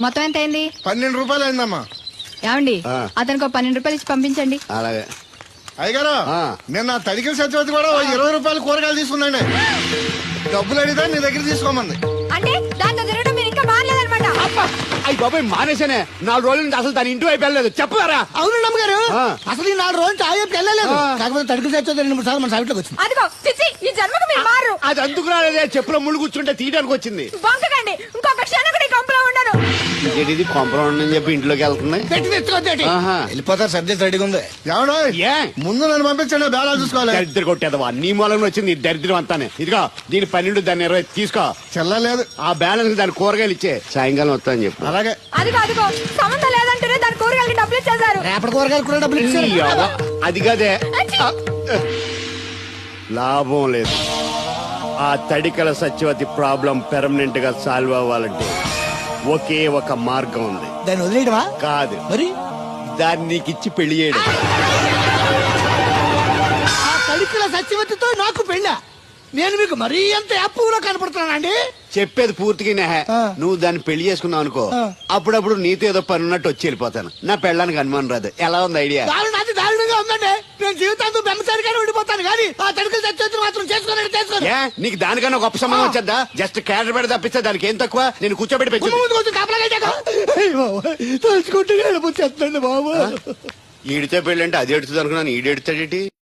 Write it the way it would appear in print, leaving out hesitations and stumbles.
మొత్తం ఎంత అయింది? 12 రూపాయలు అయిందమ్మా. ఏమండి అతనికి 12 రూపాయలు ఇచ్చి పంపించండి. అలాగే అయ్యగారు నిన్న తడికిల సత్యవతి కూడా 20 రూపాయలు కూరగాయలు తీసుకున్నాండి. డబ్బులు అడిగితే నీ దగ్గర తీసుకోమంది. అంటే దాంతో తిరగడం మీరు ఇంకా మారలేదన్నమాట. అయ్యి బాబాయ్ మానేశానే 4 రోజుల నుంచి అసలు దాని ఇంటి వైపు వెళ్ళలేదు. చెప్పారా? అవును నమ్మగారు, అసలు ఈ 4 రోజులు ఆ వైపు వెళ్ళలేదు. కాకపోతే తడికి సత్యవతి 2-3 సార్లు మన సైట్లోకి వచ్చింది. అదిగో చిచ్చి, ఈ జన్మకు మీరు మారు. అది అందుకు రాలేదే, చెప్పులో ముళ్ళు కూర్చుంటే తీయడానికి వచ్చింది. బొంకకండి, ఇంకొక క్షణం కూడా ఈ కంపులో ఉండను. ఇది కాంపౌండ్ అని చెప్పి ఇంట్లోకి వెళ్తుంది. పెట్టి తెచ్చుకోద్దేటి వెళ్ళిపోతారు. సబ్జెక్ట్ రెడీగా ఉంది. ఏమన్నా ఏ ముందు నన్ను పంపించండి, బేళాలు చూసుకోవాలి. దరిద్ర కొట్టేదవా నీ మూలంలో వచ్చింది ఈ దరిద్రం అంతానే. ఇదిగో దీని 12 దాన్ని 20 తీసుకో. చెల్లలేదు ఆ బ్యాలెన్స్ దాని కూరగాయలు ఇచ్చే సాయంకాలం వస్తా అని చెప్పు. అలాగే. అదిగో అదిగో సంబంధం లేదంటేనే దాని కూరగాయలకి డబ్బులు ఇచ్చేశారు. రేపటి కూరగాయలు కూడా డబ్బులు ఇచ్చారు. నీ అవ్వ, అది కదే లాభం లేదు. ఆ తడికల సత్యవతి ప్రాబ్లం పెర్మనెంట్ గా సాల్వ్ అవ్వాలంటే ఒకే ఒక మార్గం ఉంది. దాన్ని వదిలేయడమా? కాదు, మరి దాన్ని నీకిచ్చి పెళ్లి చేయడం. ఆ తడికిల సత్యవతితో నాకు పెళ్ళా? నేను మీకు మరీ ఎంత యాప్లో కనపడుతున్నానండి? చెప్పేది పూర్తిగా నెహ. నువ్వు దాన్ని పెళ్లి చేసుకున్నావు అనుకో, అప్పుడప్పుడు నీతో ఏదో పని ఉన్నట్టు వచ్చి వెళ్ళిపోతాను. నా పెళ్ళడానికి అనుమానం రాదు. ఎలా ఉంది ఐడియా? అది దారుణంగా ఉందండి. నేను జీవితాంతం బెమ్మసారిగానే ఉండిపోతాను కానీ ఆ తడికిల సత్యవతి మాత్రం చేసుకోను. ఏ నీకు దానికన్నా గొప్ప సంబంధం వచ్చేద్దా? జస్ట్ క్యారెట్ పెడితే తప్పిస్తే దానికి ఏం తక్కువ? నేను కూర్చోబెట్టి పెంచు. తలుచుకుంటే వెళ్ళిపోతుంది బాబు. ఈడితే పెళ్ళి అంటే అది ఎడుతుంది అనుకున్నాను. ఈడెడుతాడేటి?